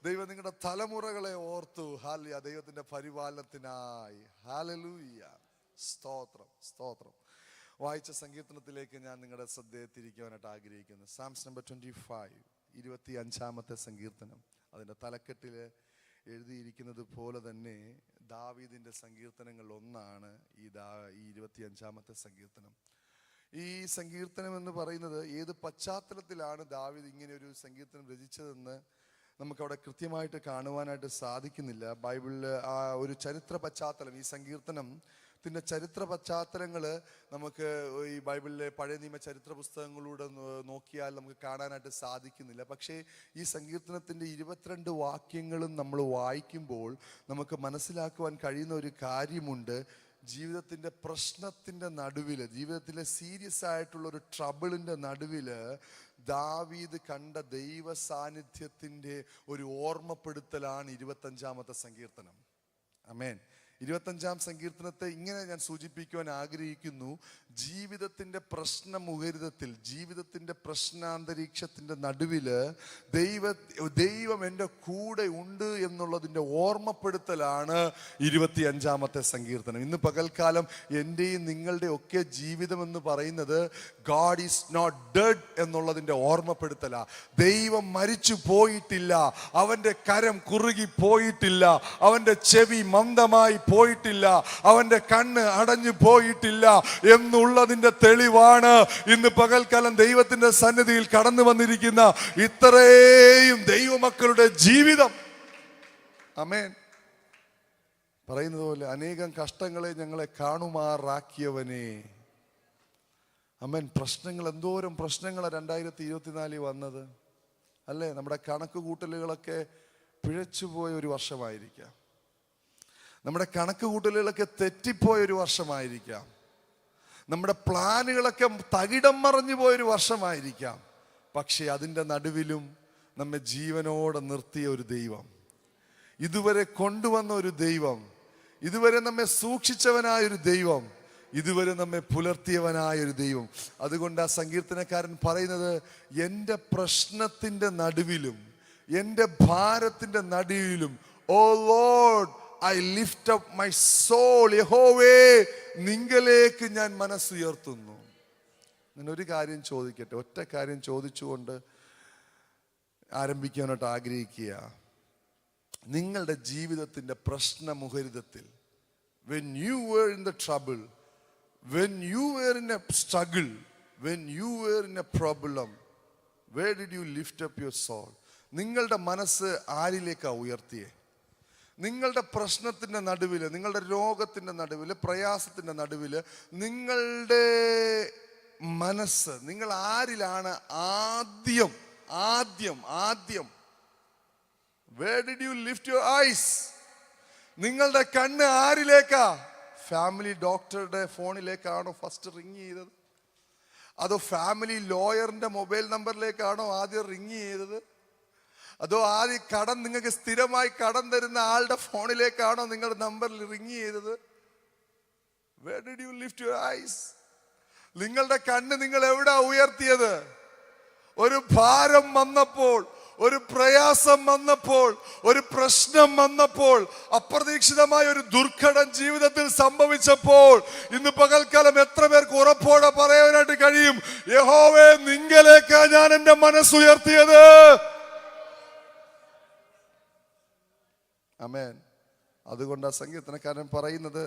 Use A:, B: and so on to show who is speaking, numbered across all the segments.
A: ദൈവം നിങ്ങളുടെ തലമുറകളെ ഓർത്തു. ഹല്ലേലൂയ. ദൈവത്തിന്റെ പരിപാലനത്തിനായി. ഹല്ലേലൂയ. സ്തോത്രം, സ്തോത്രം. വായിച്ച സങ്കീർത്തനത്തിലേക്ക് ഞാൻ നിങ്ങളുടെ ശ്രദ്ധയെ തിരിക്കുവാനായിട്ട് ആഗ്രഹിക്കുന്നു. സാംസ് നമ്പർ 25, 25-ാമത്തെ സങ്കീർത്തനം. അതിൻ്റെ തലക്കെട്ടിൽ എഴുതിയിരിക്കുന്നത് പോലെ തന്നെ ദാവീദിന്റെ സങ്കീർത്തനങ്ങളിൽ ഒന്നാണ് ഈ 25-ാമത്തെ സങ്കീർത്തനം. ഈ സങ്കീർത്തനം എന്ന് പറയുന്നത് ഏത് പശ്ചാത്തലത്തിലാണ് ദാവീദ് ഇങ്ങനെ ഒരു സങ്കീർത്തനം രചിച്ചതെന്ന് നമുക്കവിടെ കൃത്യമായിട്ട് കാണുവാനായിട്ട് സാധിക്കുന്നില്ല. ബൈബിളിൽ ആ ഒരു ചരിത്ര പശ്ചാത്തലം, ഈ സങ്കീർത്തനത്തിൻ്റെ ചരിത്ര പശ്ചാത്തലങ്ങൾ നമുക്ക് ഈ ബൈബിളിലെ പഴയ നിയമ ചരിത്ര പുസ്തകങ്ങളിലൂടെ നോക്കിയാൽ നമുക്ക് കാണാനായിട്ട് സാധിക്കുന്നില്ല. പക്ഷേ ഈ സങ്കീർത്തനത്തിൻ്റെ 22 വാക്യങ്ങളും നമ്മൾ വായിക്കുമ്പോൾ നമുക്ക് മനസ്സിലാക്കുവാൻ കഴിയുന്ന ഒരു കാര്യമുണ്ട്. ജീവിതത്തിൻ്റെ പ്രശ്നത്തിൻ്റെ നടുവിൽ, ജീവിതത്തിലെ സീരിയസ് ആയിട്ടുള്ള ഒരു ട്രബിളിൻ്റെ നടുവിൽ ദാവീദ് കണ്ട ദൈവ സാന്നിധ്യത്തിൻ്റെ ഒരു ഓർമ്മപ്പെടുത്തലാണ് 25-ാമത്തെ സങ്കീർത്തനം. ആമേൻ. 25-ാം സങ്കീർത്തനത്തെ ഇങ്ങനെ ഞാൻ സൂചിപ്പിക്കുവാൻ ആഗ്രഹിക്കുന്നു. ജീവിതത്തിൻ്റെ പ്രശ്നമുഖരിതത്തിൽ, ജീവിതത്തിൻ്റെ പ്രശ്നാന്തരീക്ഷത്തിൻ്റെ നടുവിൽ ദൈവം എൻ്റെ കൂടെ ഉണ്ട് എന്നുള്ളതിൻ്റെ ഓർമ്മപ്പെടുത്തലാണ് 25-ാമത്തെ സങ്കീർത്തനം. ഇന്ന് പകൽക്കാലം എൻ്റെയും നിങ്ങളുടെ ഒക്കെ ജീവിതം എന്ന് പറയുന്നത് ഗാഡ് ഈസ് നോട്ട് ഡെഡ് എന്നുള്ളതിൻ്റെ ഓർമ്മപ്പെടുത്തലാണ്. ദൈവം മരിച്ചു പോയിട്ടില്ല, അവൻ്റെ കരം കുറുകി പോയിട്ടില്ല, അവൻ്റെ ചെവി മന്ദമായി പോയിട്ടില്ല, അവൻ്റെ കണ്ണ് അടഞ്ഞു പോയിട്ടില്ല എന്നുള്ളതിൻ്റെ തെളിവാണ് ഇന്ന് പകൽക്കാലം ദൈവത്തിന്റെ സന്നിധിയിൽ കടന്നു വന്നിരിക്കുന്ന ഇത്രയും ദൈവമക്കളുടെ ജീവിതം. ആമേൻ. പറയുന്നത് പോലെ അനേകം കഷ്ടങ്ങളെ ഞങ്ങളെ കാണുമാറാക്കിയവനെ. ആമേൻ. പ്രശ്നങ്ങൾ, എന്തോരം പ്രശ്നങ്ങളാണ് 2024 വന്നത് അല്ലേ? നമ്മുടെ കണക്ക് കൂട്ടലുകളൊക്കെ പിഴച്ചുപോയ ഒരു വർഷമായിരിക്കാം, നമ്മുടെ കണക്ക് കൂട്ടലുകളൊക്കെ തെറ്റിപ്പോയ ഒരു വർഷമായിരിക്കാം, നമ്മുടെ പ്ലാനുകളൊക്കെ തകിടം മറിഞ്ഞു പോയൊരു വർഷമായിരിക്കാം. പക്ഷെ അതിൻ്റെ നടുവിലും നമ്മെ ജീവനോടെ നിർത്തിയ ഒരു ദൈവം, ഇതുവരെ കൊണ്ടുവന്ന ഒരു ദൈവം, ഇതുവരെ നമ്മെ സൂക്ഷിച്ചവനായൊരു ദൈവം, ഇതുവരെ നമ്മെ പുലർത്തിയവനായൊരു ദൈവം. അതുകൊണ്ട് ആ സങ്കീർത്തനക്കാരൻ പറയുന്നത്, എൻ്റെ പ്രശ്നത്തിൻ്റെ നടുവിലും എൻ്റെ ഭാരത്തിൻ്റെ നടുവിലും ഓ Lord I lift up my soul. യഹോവേ, നിങ്കലേക്ക് ഞാൻ മനസ്സുയർത്തുന്നു. ഞാൻ ഒരു കാര്യം ചോദിക്കട്ടെ, ഒറ്റ കാര്യം ചോദിച്ചുകൊണ്ട് ആരംഭിക്കാനായിട്ട് ആഗ്രഹിക്കുക. നിങ്ങളുടെ ജീവിതത്തിൻ്റെ പ്രശ്നമുഖരിതത്തിൽ, when you were in the trouble, when you were in a struggle, when you were in a problem, where did you lift up your soul? നിങ്ങളുടെ മനസ്സ് ആരിലേക്കാണ് ഉയർത്തിയേ? നിങ്ങളുടെ പ്രശ്നത്തിൻ്റെ നടുവിൽ, നിങ്ങളുടെ രോഗത്തിൻ്റെ നടുവിൽ, പ്രയാസത്തിൻ്റെ നടുവിൽ നിങ്ങളുടെ മനസ്സ്, നിങ്ങൾ ആരിലാണ് ആദ്യം where did you lift your eyes? നിങ്ങളുടെ കണ്ണ് ആരിലേക്കാ? ഫാമിലി ഡോക്ടറുടെ ഫോണിലേക്കാണോ ഫസ്റ്റ് റിങ് ചെയ്തത്? അതോ ഫാമിലി ലോയറിന്റെ മൊബൈൽ നമ്പറിലേക്കാണോ ആദ്യം റിങ് ചെയ്തത്? അതോ ആദ്യം നിങ്ങൾക്ക് സ്ഥിരമായി കടം തരുന്ന ആളുടെ ഫോണിലേക്കാണോ നിങ്ങളുടെ നമ്പറിൽ റിങ് ചെയ്തത്? Where did you lift your eyes? നിങ്ങളുടെ കണ്ണ് നിങ്ങൾ എവിടാ ഉയർത്തിയത്? ഒരു ഭാരം വന്നപ്പോൾ, ഒരു പ്രയാസം വന്നപ്പോൾ, ഒരു പ്രശ്നം വന്നപ്പോൾ, അപ്രതീക്ഷിതമായ ഒരു ദുർഘടം ജീവിതത്തിൽ സംഭവിച്ചപ്പോൾ, ഇന്ന് പകൽക്കാലം എത്ര പേർക്ക് ഉറപ്പോടെ പറയാനായിട്ട് കഴിയും, യഹോവേ, നിങ്കലേക്കാ ഞാൻ എൻ്റെ മനസ്സുയർത്തിയത്? ആമേൻ. അതുകൊണ്ട് ആ സങ്കീർത്തനക്കാരൻ പറയുന്നത്,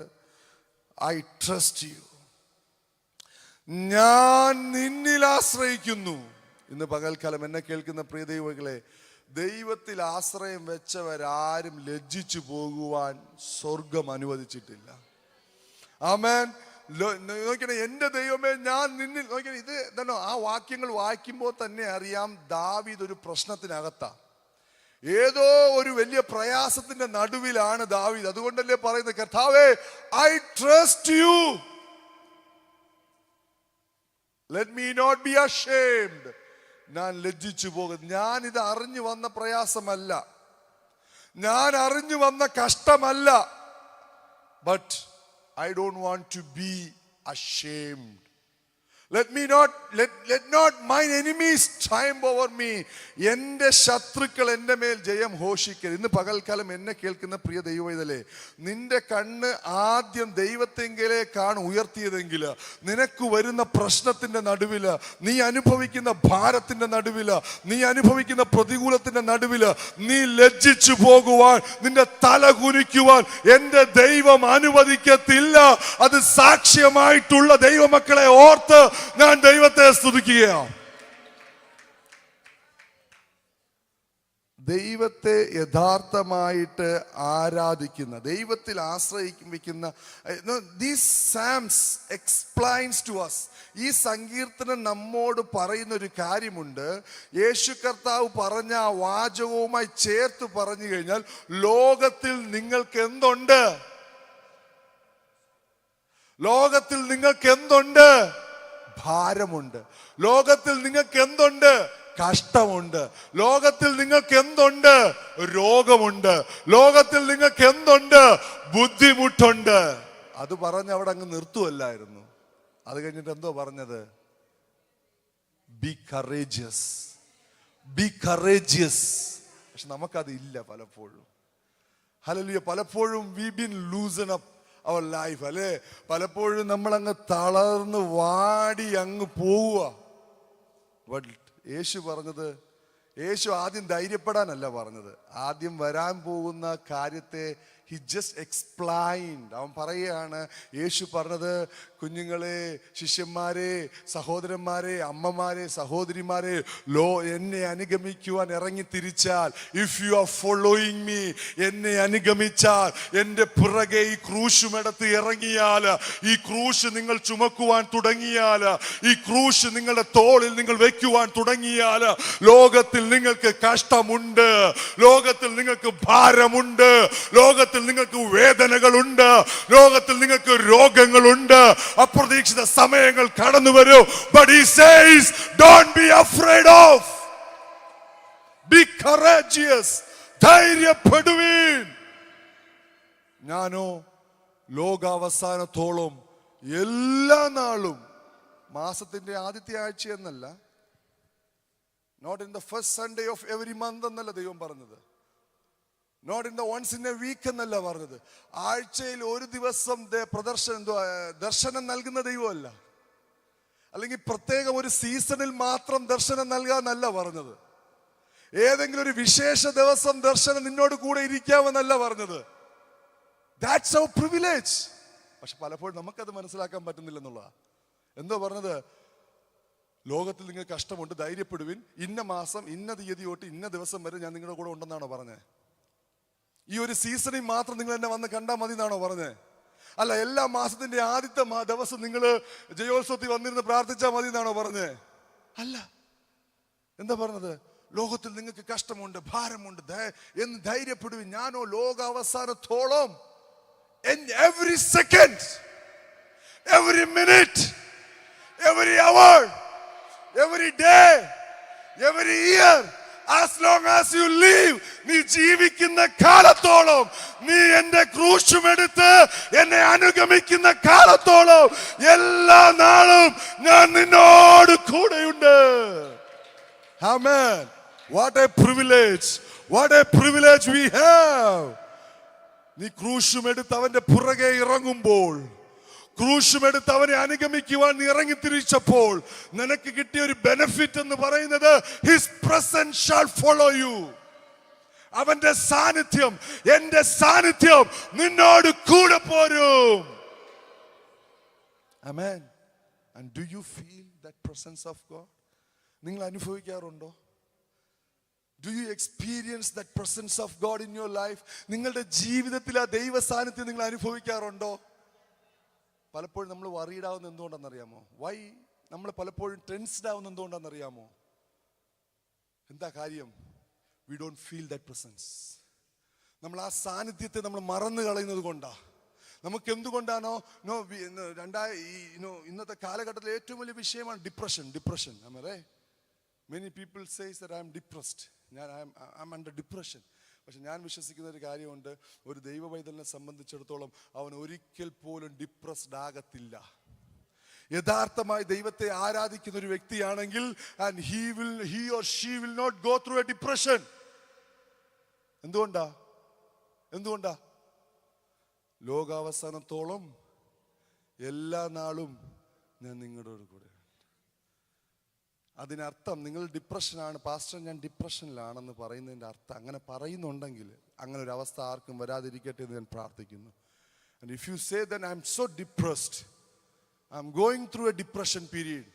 A: ഐ ട്രസ്റ്റ് യു, ഞാൻ നിന്നിൽ ആശ്രയിക്കുന്നു. ഇന്ന് പകൽക്കാലം എന്നെ കേൾക്കുന്ന പ്രിയ ദൈവങ്ങളെ, ദൈവത്തിൽ ആശ്രയം വെച്ചവരാരും ലജ്ജിച്ചു പോകുവാൻ സ്വർഗം അനുവദിച്ചിട്ടില്ല. ആമേൻ. നോക്കണേ, എൻ്റെ ദൈവമേ, ഞാൻ നിന്നിൽ. നോക്കണേ, ഇത് എന്താണോ, ആ വാക്യങ്ങൾ വായിക്കുമ്പോൾ തന്നെ അറിയാം ദാവീദ് ഒരു പ്രശ്നത്തിനകത്താ, ഏതോ ഒരു വലിയ പ്രയാസത്തിന്റെ നടുവിലാണ് ദാവീദ്. അതുകൊണ്ടല്ലേ പറയുന്നത്, കർത്താവേ, I trust you, let me not be ashamed. ഞാൻ ലജ്ജിച്ചു പോകും. ഞാൻ ഇത് അറിഞ്ഞു വന്ന പ്രയാസമല്ല, ഞാൻ അറിഞ്ഞു വന്ന കഷ്ടമല്ല. But I don't want to be ashamed. Let not mine enemies triumph over me. എൻ്റെ ശത്രുക്കൾ എൻ്റെ മേൽ ജയം ഘോഷിക്കരുത്. ഇന്ന് പകൽക്കാലം എന്നെ കേൾക്കുന്ന പ്രിയ ദൈവവേദലേ, നിന്റെ കണ്ണ് ആദ്യം ദൈവത്തെങ്കിലേക്കാണ് ഉയർത്തിയതെങ്കിൽ നിനക്ക് വരുന്ന പ്രശ്നത്തിന്റെ നടുവില്, നീ അനുഭവിക്കുന്ന ഭാരത്തിന്റെ നടുവില്, നീ അനുഭവിക്കുന്ന പ്രതികൂലത്തിന്റെ നടുവില് നീ ലജ്ജിച്ചു പോകുവാൻ, നിന്റെ തല കുനിക്കുവാൻ എൻ്റെ ദൈവം അനുവദിക്കത്തില്ല. അത് സാക്ഷ്യമായിട്ടുള്ള ദൈവമക്കളെ ഓർത്ത് ഞാൻ ദൈവത്തെ സ്തുതിക്കുകയാണ്. ദൈവത്തെ യഥാർത്ഥമായിട്ട് ആരാധിക്കുന്ന, ദൈവത്തിൽ ആശ്രയിക്കുന്ന, these psalms explains to us, ഈ സങ്കീർത്തനം നമ്മോട് പറയുന്ന ഒരു കാര്യമുണ്ട്. യേശു കർത്താവ് പറഞ്ഞ ആ വാചകവുമായി ചേർത്ത് പറഞ്ഞു കഴിഞ്ഞാൽ, ലോകത്തിൽ നിങ്ങൾക്ക് എന്തുണ്ട്? ലോകത്തിൽ നിങ്ങൾക്ക് എന്തുണ്ട്? ഭാരമുണ്ട്. ലോകത്തിൽ നിങ്ങൾക്ക് എന്തുണ്ട്? കഷ്ടമുണ്ട്. ലോകത്തിൽ നിങ്ങൾക്ക് എന്തുണ്ട്? രോഗമുണ്ട്. ലോകത്തിൽ നിങ്ങൾക്ക് എന്തുണ്ട്? ബുദ്ധിമുട്ടുണ്ട്. അത് പറഞ്ഞ് അവിടെ അങ്ങ് നിർത്തുവല്ലായിരുന്നു. അത് കഴിഞ്ഞിട്ട് എന്തോ പറഞ്ഞത്? Be courageous, be courageous. പക്ഷെ നമുക്കത് ഇല്ല പലപ്പോഴും. ഹല്ലേലൂയ. പലപ്പോഴും we been loosen up our life, അല്ലേ? പലപ്പോഴും നമ്മളങ്ങ് തളർന്ന് വാടി അങ്ങ് പോവുക. ബട്ട് യേശു പറഞ്ഞത്, യേശു ആദ്യം ധൈര്യപ്പെടാനല്ല പറഞ്ഞത്, ആദ്യം വരാൻ പോകുന്ന കാര്യത്തെ he just explained. അവൻ പറയുകയാണ്, യേശു പറഞ്ഞത്, കുഞ്ഞുങ്ങളെ, ശിഷ്യന്മാരെ, സഹോദരന്മാരെ, അമ്മമാരെ, സഹോദരിമാരെ, എന്നെ അനുഗമിക്കുവാൻ ഇറങ്ങി തിരിച്ചാൽ, if you are following me, എന്നെ അനുഗമിച്ചാൽ, എൻ്റെ പിറകെ ഈ ക്രൂശുമെടുത്ത് ഇറങ്ങിയാൽ, ഈ ക്രൂശ് നിങ്ങൾ ചുമക്കുവാൻ തുടങ്ങിയാൽ, ഈ ക്രൂശ് നിങ്ങളുടെ തോളിൽ നിങ്ങൾ വെക്കുവാൻ തുടങ്ങിയാൽ, ലോകത്തിൽ നിങ്ങൾക്ക് കഷ്ടമുണ്ട്, ലോകത്തിൽ നിങ്ങൾക്ക് ഭാരമുണ്ട്, ലോകത്തിൽ നിങ്ങൾക്ക് വേദനകളുണ്ട്, ലോകത്തിൽ നിങ്ങൾക്ക് രോഗങ്ങളുണ്ട്, അപ്രതീക്ഷിത സമയങ്ങൾ കടന്നു വരും. But he says, don't be afraid of. Be courageous. ധൈര്യപ്പെടുവീൻ. ഞാനോ ലോകാവസാനത്തോളം എല്ലാ നാളും, മാസത്തിന്റെ ആദ്യത്തെ ആഴ്ച എന്നല്ല, not in the first Sunday of every month എന്നല്ല ദൈവം പറഞ്ഞത്, not in the once in a week എന്നല്ല പറഞ്ഞത്, ആഴ്ചയിൽ ഒരു ദിവസം ദർശനം നൽകുന്ന ദൈവമല്ല, അല്ലെങ്കിൽ പ്രത്യേകം ഒരു സീസണിൽ മാത്രം ദർശനം നൽകാന്നല്ല പറഞ്ഞത്, ഏതെങ്കിലും ഒരു വിശേഷ ദിവസം ദർശനം നിന്നോട് കൂടെ ഇരിക്കാമെന്നല്ല പറഞ്ഞത്. That's our privilege. പക്ഷെ പലപ്പോഴും നമുക്കത് മനസ്സിലാക്കാൻ പറ്റുന്നില്ലെന്നുള്ളതാ. എന്തോ പറഞ്ഞത്? ലോകത്തിൽ നിങ്ങൾക്ക് കഷ്ടമുണ്ട്, ധൈര്യപ്പെടുവിൻ, ഇന്ന മാസം ഇന്ന തീയതി തൊട്ട് ഇന്ന ദിവസം വരെ ഞാൻ നിങ്ങളുടെ കൂടെ ഉണ്ടെന്നാണോ പറഞ്ഞത്? ഈ ഒരു സീസണിൽ മാത്രം നിങ്ങൾ എന്നെ വന്ന് കണ്ടാൽ മതി എന്നാണോ പറഞ്ഞത്? അല്ല, എല്ലാ മാസത്തിന്റെ ആദ്യത്തെ ദിവസം നിങ്ങൾ ജയോത്സവത്തിൽ വന്നിരുന്ന് പ്രാർത്ഥിച്ചാൽ മതി എന്നാണോ പറഞ്ഞത്? അല്ല. എന്താ പറഞ്ഞത്? ലോകത്തിൽ നിങ്ങൾക്ക് കഷ്ടമുണ്ട്, ഭാരമുണ്ട് എന്ന് ധൈര്യപ്പെടുവിൻ, ഞാനോ ലോകാവസാനത്തോളം, every second, every minute, every hour, every day, every year, as long as you live, നീ ജീവിക്കുന്ന കാലത്തോളം, നീ എന്റെ ക്രൂശുമെടുത്ത് എന്നെ അനുഗമിക്കുന്ന കാലത്തോളം, എല്ലാ നാളും ഞാൻ നിന്നോട് കൂടെയുണ്ട്. Amen. What a privilege. What a privilege we have. നീ ക്രൂശുമെടുത്ത് അവന്റെ പുറകെ ഇറങ്ങുമ്പോൾ, ക്രൂശുമെടുത്ത് അവനെ അനുഗമിക്കുവാൻ നീ ഇറങ്ങി തിരിച്ചപ്പോൾ നിനക്ക് കിട്ടിയ ഒരു ബെനിഫിറ്റ് എന്ന് പറയുന്നത്, His presence shall follow you. അവന്റെ സാന്നിധ്യം, എന്റെ സാന്നിധ്യം നിന്നോട് കൂടെ പോരും. Amen. And do you feel that presence of God? നിങ്ങൾ അനുഭവിക്കാറുണ്ടോ? Do you experience that presence of God in your life? നിങ്ങളുടെ ജീവിതത്തിൽ ആ ദൈവ സാന്നിധ്യം നിങ്ങൾ അനുഭവിക്കാറുണ്ടോ? പലപ്പോഴും നമ്മൾ worried ആവുന്ന എന്തുകൊണ്ടാണെന്നറിയാമോ? വൈ നമ്മൾ പലപ്പോഴും ടെൻസ്ഡ് ആവുന്ന എന്തുകൊണ്ടാണെന്നറിയാമോ? എന്താ കാര്യം? We don't feel that presence. നമ്മൾ ആ സാന്നിധ്യത്തെ നമ്മൾ മറന്നു കളയുന്നത് കൊണ്ടാ. നമുക്ക് എന്തുകൊണ്ടാണോ ഇന്നത്തെ കാലഘട്ടത്തിലെ ഏറ്റവും വലിയ വിഷയമാണ് depression. Many people say that I am depressed. I'm under depression. പക്ഷെ ഞാൻ വിശ്വസിക്കുന്ന ഒരു കാര്യമുണ്ട്, ഒരു ദൈവ പൈതലിനെ സംബന്ധിച്ചിടത്തോളം അവൻ ഒരിക്കൽ പോലും ഡിപ്രസ്ഡ് ആകത്തില്ല. യഥാർത്ഥമായി ദൈവത്തെ ആരാധിക്കുന്ന ഒരു വ്യക്തിയാണെങ്കിൽ, and he or she will not go through a depression. എന്തുകൊണ്ടാ? ലോകാവസാനത്തോളം എല്ലാ നാളും ഞാൻ നിങ്ങളുടെ കൂടെ. അതിനർത്ഥം നിങ്ങൾ ഡിപ്രഷനാണ് പാസ്റ്റർ, ഞാൻ ഡിപ്രഷനിലാണെന്ന് പറയുന്നതിൻ്റെ അർത്ഥം, അങ്ങനെ പറയുന്നുണ്ടെങ്കിൽ അങ്ങനെ ഒരു അവസ്ഥ ആർക്കും വരാതിരിക്കട്ടെ എന്ന് ഞാൻ പ്രാർത്ഥിക്കുന്നു. And if you say that I'm so depressed, I'm going through a depression period,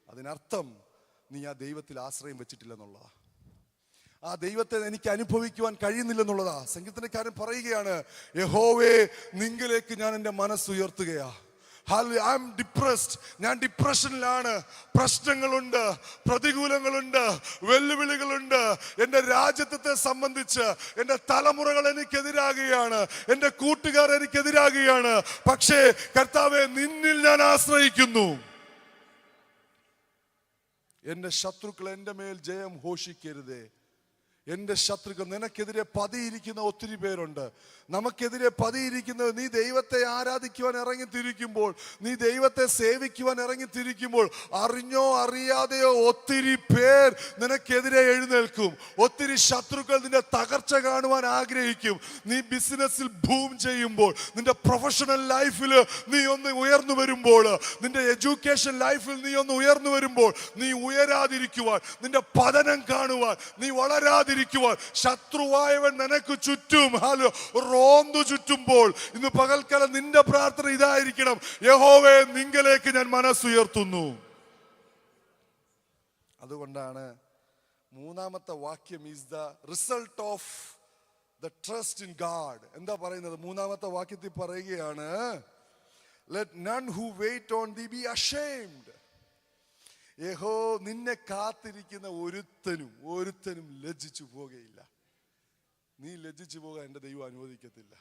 A: അതിനർത്ഥം നീ ആ ദൈവത്തിൽ ആശ്രയം വെച്ചിട്ടില്ലെന്നുള്ളതാ. ആ ദൈവത്തെ എനിക്ക് അനുഭവിക്കുവാൻ കഴിയുന്നില്ലെന്നുള്ളതാ. സംഗീതക്കാരൻ പറയുകയാണ്, യഹോവേ നിങ്കിലേക്ക് ഞാൻ എൻ്റെ മനസ്സുയർത്തുകയാ. I'm depressed. ഞാൻ ഡിപ്രഷനിലാണ്. പ്രശ്നങ്ങളുണ്ട്, പ്രതികൂലങ്ങളുണ്ട്, വെല്ലുവിളികളുണ്ട്. എൻ്റെ രാജ്യത്തെ സംബന്ധിച്ച് എൻ്റെ തലമുറകൾ എനിക്കെതിരാകുകയാണ്, എൻ്റെ കൂട്ടുകാർ എനിക്കെതിരാകുകയാണ്. പക്ഷേ കർത്താവേ, നിന്നിൽ ഞാൻ ആശ്രയിക്കുന്നു. എൻ്റെ ശത്രുക്കൾ എൻ്റെ മേൽ ജയം ഘോഷിക്കരുതേ. എൻ്റെ ശത്രുക്കൾ, നിനക്കെതിരെ പതിയിരിക്കുന്ന ഒത്തിരി പേരുണ്ട്. നമുക്കെതിരെ പതിയിരിക്കുന്നത്, നീ ദൈവത്തെ ആരാധിക്കുവാൻ ഇറങ്ങിത്തിരിക്കുമ്പോൾ, നീ ദൈവത്തെ സേവിക്കുവാൻ ഇറങ്ങിത്തിരിക്കുമ്പോൾ അറിഞ്ഞോ അറിയാതെയോ ഒത്തിരി പേർ നിനക്കെതിരെ എഴുന്നേൽക്കും. ഒത്തിരി ശത്രുക്കൾ നിന്റെ തകർച്ച കാണുവാൻ ആഗ്രഹിക്കും. നീ ബിസിനസ്സിൽ ബൂം ചെയ്യുമ്പോൾ, നിന്റെ പ്രൊഫഷണൽ ലൈഫിൽ നീ ഒന്ന് ഉയർന്നു വരുമ്പോൾ, നിന്റെ എഡ്യൂക്കേഷൻ ലൈഫിൽ നീ ഒന്ന് ഉയർന്നു വരുമ്പോൾ, നീ ഉയരാതിരിക്കുവാൻ, നിന്റെ പതനം കാണുവാൻ, നീ വളരാതിരിക്കുവാൻ ശത്രുവായവൻ നിനക്ക് ചുറ്റും റോന്തു ചുറ്റുമ്പോൾ, ഇന്ന് പകൽക്കാലം നിന്റെ പ്രാർത്ഥന ഇതായിരിക്കണം, യഹോവേ നിങ്കലേക്ക് ഞാൻ മനസ്സുയർത്തുന്നു. അതുകൊണ്ടാണ് മൂന്നാമത്തെ വാക്യം is the result of the trust in God. എന്താ പറയുന്നത്? മൂന്നാമത്തെ വാക്യത്തിൽ പറയുകയാണ്, let none who wait on thee be ashamed. യഹോ നിന്നെ കാത്തിരിക്കുന്ന ഒരുത്തനും ലജ്ജിച്ചു പോകുകയില്ല. നീ ലജ്ജിച്ചു പോകാൻ എൻ്റെ ദൈവം അനുവദിക്കത്തില്ല.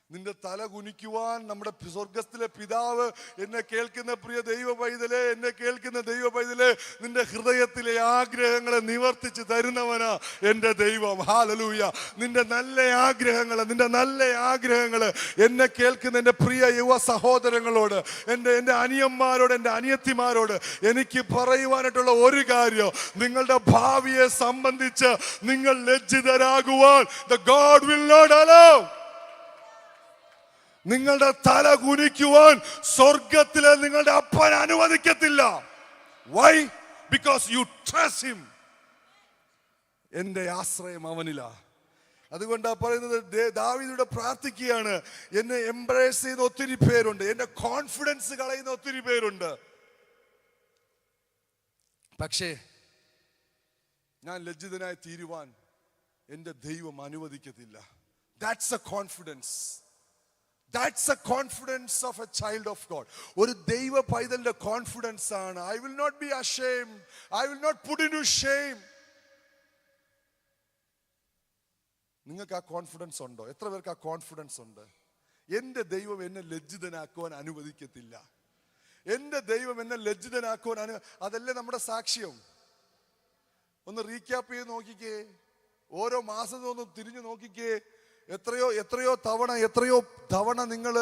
A: നിന്റെ തല കുനിക്കുവാൻ നമ്മുടെ സ്വർഗത്തിലെ പിതാവ്, എന്നെ കേൾക്കുന്ന പ്രിയ ദൈവ പൈതലേ, എന്നെ കേൾക്കുന്ന ദൈവ പൈതലേ, നിന്റെ ഹൃദയത്തിലെ ആഗ്രഹങ്ങളെ നിവർത്തിച്ച് തരുന്നവനാ എൻ്റെ ദൈവം. ഹല്ലേലൂയ. നിന്റെ നല്ല ആഗ്രഹങ്ങള് എന്നെ കേൾക്കുന്ന എൻ്റെ പ്രിയ യുവ സഹോദരങ്ങളോട്, എൻ്റെ അനിയന്മാരോട്, എൻ്റെ അനിയത്തിമാരോട് എനിക്ക് പറയുവാനായിട്ടുള്ള ഒരു കാര്യം, നിങ്ങളുടെ ഭാവിയെ സംബന്ധിച്ച് നിങ്ങൾ ലജ്ജിതരാകുവാൻ the God will not allow. നിങ്ങളുടെ തല കുനിക്കുവാൻ സ്വർഗത്തിലെ നിങ്ങളുടെ അപ്പൻ അനുവദിക്കത്തില്ല. Why? Because you trust him. എന്റെ ആശ്രയം അവനിലാ. അതുകൊണ്ടാ പറയുന്നത്, ദാവീദ് പ്രാർത്ഥിക്കുകയാണ്, എന്നെ എംബ്രേസ് ചെയ്യുന്ന ഒത്തിരി പേരുണ്ട്, എന്റെ കോൺഫിഡൻസ് കളയുന്ന ഒത്തിരി പേരുണ്ട്. പക്ഷേ ഞാൻ ലജ്ജിതനായി തീരുവാൻ എന്റെ ദൈവം അനുവദിക്കത്തില്ല. That's a confidence. That's a confidence of a child of God. ഒരു ദൈവ പൈതലിന്റെ കോൺഫിഡൻസ് ആണ്. I will not be ashamed. I will not put into shame. നിങ്ങൾക്ക് ആ കോൺഫിഡൻസ് ഉണ്ടോ? എത്ര പേർക്ക് ആ കോൺഫിഡൻസ് ഉണ്ട്? എൻ്റെ ദൈവം എന്നെ ലജ്ജിതനാക്കുവാൻ അനുവദിക്കത്തില്ല. എൻ്റെ ദൈവം എന്നെ ലജ്ജിതനാക്കുവാൻ അതല്ലേ നമ്മുടെ സാക്ഷ്യം. ഒന്ന് റീക്യാപ്പ് ചെയ്ത് നോക്കിക്കേ. ഓരോ മാസവും ഒന്ന് തിരിഞ്ഞു നോക്കിക്കേ. എത്രയോ തവണ നിങ്ങൾ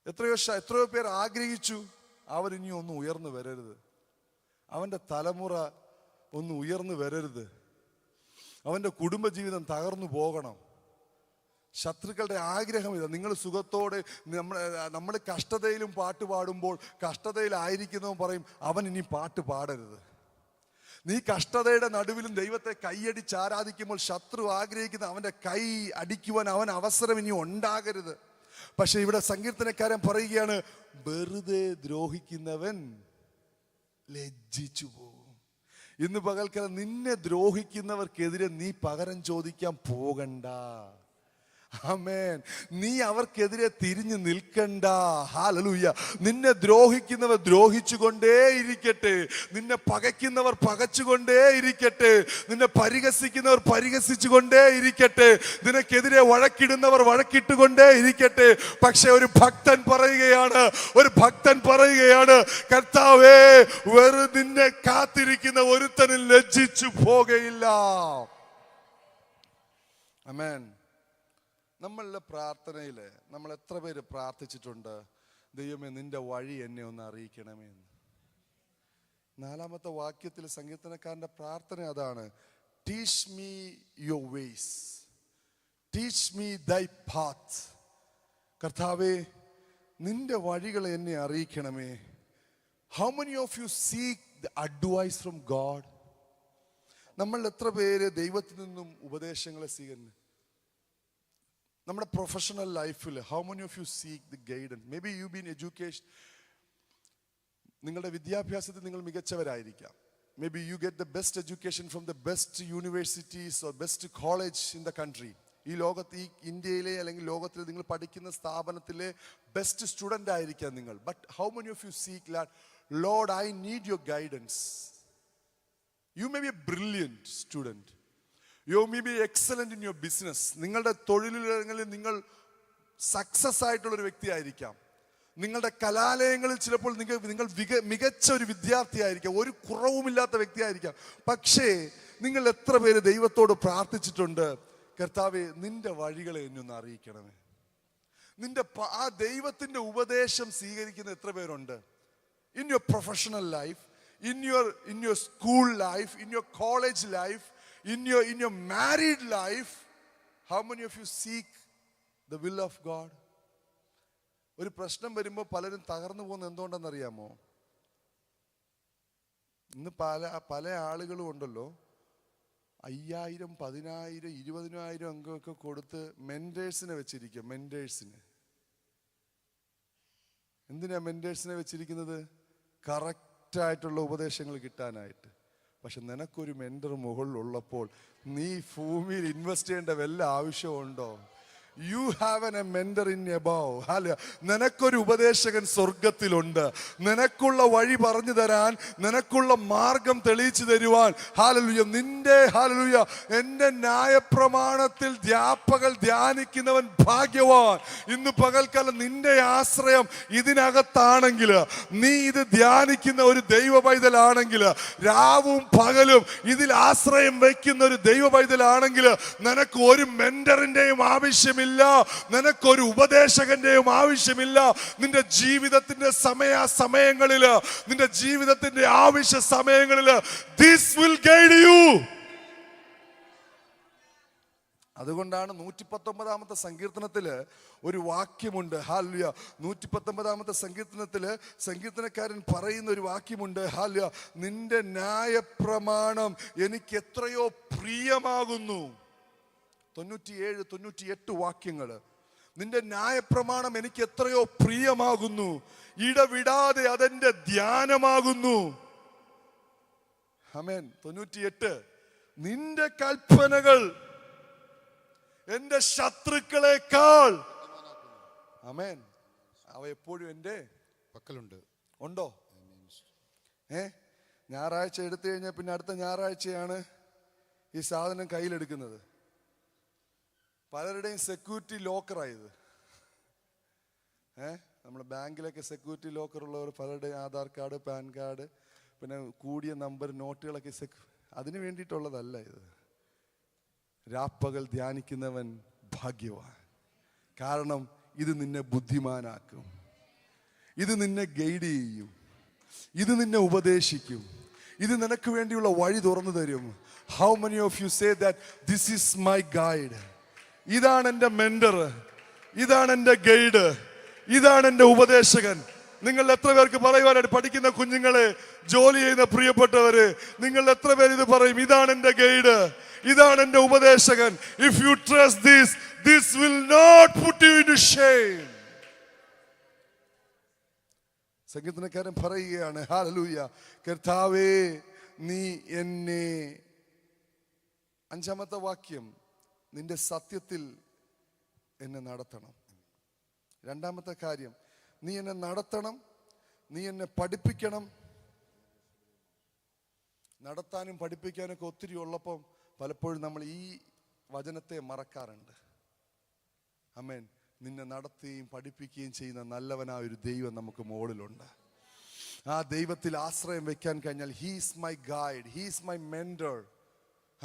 A: എത്രയോ പേർ ആഗ്രഹിച്ചു അവൻ ഇനി ഒന്നും ഉയർന്നു വരരുത്, അവന്റെ തലമുറ ഒന്നും ഉയർന്നു വരരുത്, അവന്റെ കുടുംബജീവിതം തകർന്നു പോകണം. ശത്രുക്കളുടെ ആഗ്രഹം ഇതാ. നിങ്ങൾ സുഖത്തോടെ നമ്മൾ കഷ്ടതയിലും പാട്ട് പാടുമ്പോൾ കഷ്ടതയിലായിരിക്കുന്നവൻ പറയും, അവൻ ഇനി പാട്ട് പാടരുത്. നീ കഷ്ടതയുടെ നടുവിലും ദൈവത്തെ കൈയടിച്ച് ആരാധിക്കുമ്പോൾ ശത്രു ആഗ്രഹിക്കുന്ന അവന്റെ കൈ അടിക്കുവാൻ അവൻ അവസരം ഇനി ഉണ്ടാകരുത്. പക്ഷെ ഇവിടെ സങ്കീർത്തനക്കാരൻ പറയുകയാണ്, വെറുതെ ദ്രോഹിക്കുന്നവൻ ലജ്ജിച്ചു പോകും. ഇന്ന് പകൽക്കാലം നിന്നെ ദ്രോഹിക്കുന്നവർക്കെതിരെ നീ പകരം ചോദിക്കാൻ പോകണ്ട. ആമേൻ. നീ അവർക്കെതിരെ തിരിഞ്ഞു നിൽക്കണ്ട. ഹല്ലേലൂയ. നിന്നെ ദ്രോഹിക്കുന്നവർ ദ്രോഹിച്ചുകൊണ്ടേ ഇരിക്കട്ടെ, നിന്നെ പകയ്ക്കുന്നവർ പകച്ചുകൊണ്ടേ ഇരിക്കട്ടെ, നിന്നെ പരിഹസിക്കുന്നവർ പരിഹസിച്ചുകൊണ്ടേ ഇരിക്കട്ടെ, നിനക്കെതിരെ വഴക്കിടുന്നവർ വഴക്കിട്ടുകൊണ്ടേ ഇരിക്കട്ടെ. പക്ഷെ ഒരു ഭക്തൻ പറയുകയാണ്, കർത്താവേ, വെറുതെ നിന്നെ കാത്തിരിക്കുന്ന ഒരുത്തനും ലജ്ജിച്ചു പോകയില്ല. ആമേൻ. നമ്മളുടെ പ്രാർത്ഥനയില് നമ്മൾ എത്ര പേര് പ്രാർത്ഥിച്ചിട്ടുണ്ട്, ദൈവമേ നിന്റെ വഴി എന്നെ ഒന്ന് അറിയിക്കണമേ എന്ന്. 4-ാമത്തെ വാക്യത്തിൽ സങ്കീർത്തനക്കാരന്റെ പ്രാർത്ഥന അതാണ്. Teach me your ways, teach me thy path. കർത്താവേ നിന്റെ വഴികൾ എന്നെ അറിയിക്കണമേ. How many of you seek the advice from God? നമ്മൾ എത്ര പേര് ദൈവത്തിൽ നിന്നും ഉപദേശങ്ങളെ സ്വീകരിക്കുന്നു? നമ്മുടെ പ്രൊഫഷണൽ ലൈഫിൽ how many of you seek the guidance? May be you been education, നിങ്ങളുടെ വിദ്യാഭ്യാസത്തിൽ നിങ്ങൾ മികച്ചവരായിരിക്കാം. May be you get the best education from the best universities or best college in the country. ഈ ലോകത്ത്, ഈ ഇന്ത്യയിലെ അല്ലെങ്കിൽ ലോകത്തിൽ നിങ്ങൾ പഠിക്കുന്ന സ്ഥാപനത്തിലെ ബെസ്റ്റ് സ്റ്റുഡൻ്റ് ആയിരിക്കാം നിങ്ങൾ. But how many of you seek that, Lord I need your guidance. You may be A brilliant student, you may be excellent in your business. നിങ്ങളുടെ തൊഴിലിടങ്ങളിൽ നിങ്ങൾ സക്സസ് ആയിട്ടുള്ളൊരു വ്യക്തിയായിരിക്കാം. നിങ്ങളുടെ കലാലയങ്ങളിൽ ചിലപ്പോൾ നിങ്ങൾ മികച്ച ഒരു വിദ്യാർത്ഥിയായിരിക്കാം, ഒരു കുറവുമില്ലാത്ത വ്യക്തിയായിരിക്കാം. പക്ഷേ നിങ്ങൾ എത്ര പേര് ദൈവത്തോട് പ്രാർത്ഥിച്ചിട്ടുണ്ട്, കർത്താവേ നിന്റെ വഴികളെ എന്നൊന്ന് അറിയിക്കണമേ? നിന്റെ ആ ദൈവത്തിന്റെ ഉപദേശം സ്വീകരിക്കുന്ന എത്ര പേരുണ്ട്? In your professional life, in your school life, in your college life, in your married life, how many of you seek the will of God? ഒരു പ്രശ്നം വരുമ്പോൾ പലരും തകർന്നു പോകുന്നത് എന്തുകൊണ്ടെന്നറിയാമോ? ഇന്ന് പല ആളുകളും ഉണ്ടല്ലോ, 5000, 10,000, 20,000 അംഗമൊക്കെ കൊടുത്ത് മെന്റേഴ്സിനെ വെച്ചിരിക്കുക. മെന്റേഴ്സിന് എന്തിനാ മെന്റേഴ്സിനെ വെച്ചിരിക്കുന്നത്? കറക്റ്റായിട്ടുള്ള ഉപദേശങ്ങൾ കിട്ടാനായിട്ട്. പക്ഷെ നിനക്കൊരു മെന്റർ മുകളിലുള്ളപ്പോൾ നീ ഭൂമിയിൽ ഇൻവെസ്റ്റ് ചെയ്യേണ്ട വല്ല ആവശ്യമുണ്ടോ? You have a mentor in above. Hallelujah. നിനക്കൊരു ഉപദേശകൻ സ്വർഗത്തിലുണ്ട്. നിനക്കുള്ള വഴി പറഞ്ഞു തരാൻ, നിനക്കുള്ള മാർഗം തെളിയിച്ചു തരുവാൻ. ഹല്ലേലൂയ. നിന്റെ ഹല്ലേലൂയ എന്റെ ന്യായപ്രമാണത്തിൽ പകൽ ധ്യാനിക്കുന്നവൻ ഭാഗ്യവാൻ. ഇന്ന് പകൽക്കാലം നിന്റെ ആശ്രയം ഇതിനകത്താണെങ്കിൽ, നീ ഇത് ധ്യാനിക്കുന്ന ഒരു ദൈവ പൈതലാണെങ്കിൽ, രാവും പകലും ഇതിൽ ആശ്രയം വയ്ക്കുന്ന ഒരു ദൈവ പൈതലാണെങ്കിൽ, നിനക്ക് ഒരു മെന്ററിന്റെയും ആവശ്യമില്ല, നിനക്കൊരു ഉപദേശകന്റെയും ആവശ്യമില്ല. നിന്റെ ജീവിതത്തിന്റെ സമയങ്ങളിൽ, നിന്റെ ജീവിതത്തിന്റെ ആവശ്യ സമയങ്ങളിൽ this will guide you. അതുകൊണ്ടാണ് 119-ാമത്തെ സങ്കീർത്തനത്തില് ഒരു വാക്യമുണ്ട്. ഹല്ലേലൂയ. 119-ാമത്തെ സങ്കീർത്തനത്തില് സങ്കീർത്തനക്കാരൻ പറയുന്ന ഒരു വാക്യമുണ്ട്. ഹല്ലേലൂയ. നിന്റെ ന്യായപ്രമാണം എനിക്ക് എത്രയോ പ്രിയമാകുന്നു. 97, 98 വാക്യങ്ങൾ. നിന്റെ ന്യായപ്രമാണം എനിക്ക് എത്രയോ പ്രിയമാകുന്നു, ഇടവിടാതെ അതെന്റെ ധ്യാനമാകുന്നു. ആമേൻ. 98, നിന്റെ കൽപ്പനകൾ എന്റെ ശത്രുക്കളെക്കാൾ, ആമേൻ, അവ എപ്പോഴും എന്റെ പക്കലുണ്ട്. ഉണ്ടോ? ഞായറാഴ്ച എടുത്തു കഴിഞ്ഞാൽ പിന്നെ അടുത്ത ഞായറാഴ്ചയാണ് ഈ സാധനം കയ്യിലെടുക്കുന്നത്. പലരുടെയും സെക്യൂരിറ്റി ലോക്കറായത്. നമ്മുടെ ബാങ്കിലൊക്കെ സെക്യൂരിറ്റി ലോക്കർ ഉള്ളവർ പലരുടെയും ആധാർ കാർഡ്, പാൻ കാർഡ്, പിന്നെ കൂടിയ നമ്പർ നോട്ടുകളൊക്കെ അതിന് വേണ്ടിയിട്ടുള്ളതല്ല ഇത്. രാപ്പകൽ ധ്യാനിക്കുന്നവൻ ഭാഗ്യവാൻ. കാരണം ഇത് നിന്നെ ബുദ്ധിമാനാക്കും, ഇത് നിന്നെ ഗൈഡ് ചെയ്യും, ഇത് നിന്നെ ഉപദേശിക്കും, ഇത് നിനക്ക് വേണ്ടിയുള്ള വഴി തുറന്നു തരും. How many of you say that this is my guide? ഇതാണ് എൻ്റെ മെന്റർ, ഇതാണ് എൻ്റെ ഗൈഡ്, ഇതാണ് എൻ്റെ ഉപദേശകൻ. നിങ്ങൾ എത്ര പേർക്ക് പറയുവാനായിട്ട്, പഠിക്കുന്ന കുഞ്ഞുങ്ങളെ, ജോലി ചെയ്യുന്ന പ്രിയപ്പെട്ടവര്, നിങ്ങൾ എത്ര പേര് ഇത് പറയും? ഇതാണ് എൻ്റെ ഗൈഡ്, ഇതാണ് എൻ്റെ ഉപദേശകൻ. If you trust this will not put you into shame. സങ്കീർത്തനക്കാരൻ പറയുകയാണ്, ഹല്ലേലൂയ, കർത്താവേ നീ എന്നെ, 5-ാമത്തെ വാക്യം, നിന്റെ സത്യത്തിൽ എന്നെ നടത്തണം. 2-ാമത്തെ കാര്യം, നീ എന്നെ നടത്തണം, നീ എന്നെ പഠിപ്പിക്കണം. നടത്താനും പഠിപ്പിക്കാനൊക്കെ ഒത്തിരി ഉള്ളപ്പം പലപ്പോഴും നമ്മൾ ഈ വചനത്തെ മറക്കാറുണ്ട്. ആമേൻ. നിന്നെ നടത്തുകയും പഠിപ്പിക്കുകയും ചെയ്യുന്ന നല്ലവനായ ഒരു ദൈവം നമുക്ക് മുകളിലുണ്ട്. ആ ദൈവത്തിൽ ആശ്രയം വെക്കാൻ കഴിഞ്ഞാൽ, he's my guide, he's my mentor.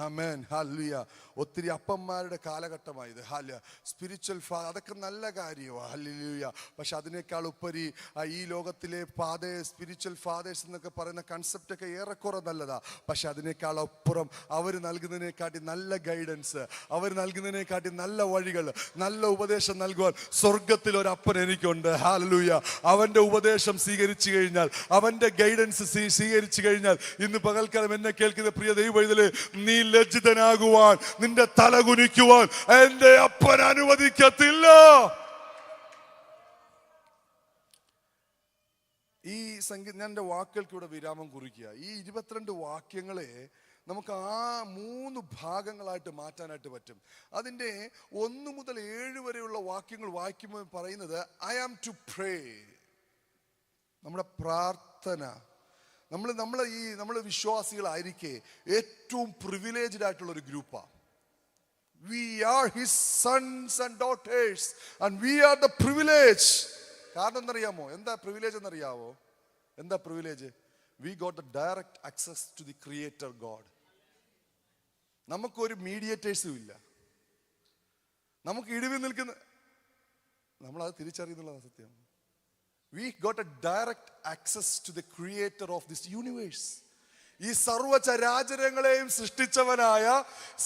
A: Amen, hallelujah. ഒത്തിരി അപ്പന്മാരുടെ കാലഘട്ടമായത്. ഹല്ലേലൂയ. സ്പിരിച്വൽ അതൊക്കെ നല്ല കാര്യമാണ്. ഹല്ലേലൂയ. പക്ഷെ അതിനേക്കാൾ ഉപരി ഈ ലോകത്തിലെ സ്പിരിച്വൽ ഫാദേഴ്സ് എന്നൊക്കെ പറയുന്ന കൺസെപ്റ്റൊക്കെ ഏറെക്കുറെ നല്ലതാ. പക്ഷെ അതിനേക്കാൾ അപ്പുറം അവർ നൽകുന്നതിനെക്കാട്ടി നല്ല ഗൈഡൻസ്, അവർ നൽകുന്നതിനെക്കാട്ടി നല്ല വഴികൾ, നല്ല ഉപദേശം നൽകുവാൻ സ്വർഗത്തിൽ ഒരു അപ്പൻ എനിക്കുണ്ട്. ഹല്ലേലൂയ. അവന്റെ ഉപദേശം സ്വീകരിച്ചു കഴിഞ്ഞാൽ, അവന്റെ ഗൈഡൻസ് സ്വീകരിച്ചു കഴിഞ്ഞാൽ, ഇന്ന് പകൽക്കാലം എന്നെ കേൾക്കുന്ന പ്രിയ ദൈവവൈതലേ, നീ ലജ്ജിതനാകുവാൻ, നിന്റെ തല കുനിക്കുവാൻ എന്റെ അപ്പൻ അനുവദിക്കത്തില്ല. ഈ ഞാൻ എൻ്റെ വാക്കുകൾക്ക് ഇവിടെ വിരാമം കുറിക്കുക. ഈ 22 വാക്യങ്ങളെ നമുക്ക് ആ 3 ഭാഗങ്ങളായിട്ട് മാറ്റാനായിട്ട് പറ്റും. അതിൻ്റെ 1 മുതൽ 7 വരെയുള്ള വാക്യങ്ങൾ വായിക്കുമ്പോൾ പറയുന്നത് ഐ ആം ടു പ്രേ. നമ്മുടെ പ്രാർത്ഥന, നമ്മൾ വിശ്വാസികളായിരിക്കെ ഏറ്റവും പ്രിവിലേജ്ഡ് ആയിട്ടുള്ള ഒരു ഗ്രൂപ്പാണ്. We are his sons and daughters and we are the privilege. കാരണം എന്നറിയാമോ? എന്താ പ്രിവിലേജ് എന്നറിയാവോ? എന്താ privilege? We got the direct access to the creator God. നമുക്കൊരു മീഡിയേറ്റേഴ്സും ഇല്ല. നമുക്ക് ഇടിവിൽ നിൽക്കുന്ന, നമ്മളത് തിരിച്ചറിയുന്നുള്ളതാണ് സത്യം. We got a direct access to the creator of this universe. ഈ സർവചരാചരങ്ങളെയും സൃഷ്ടിച്ചവനായ,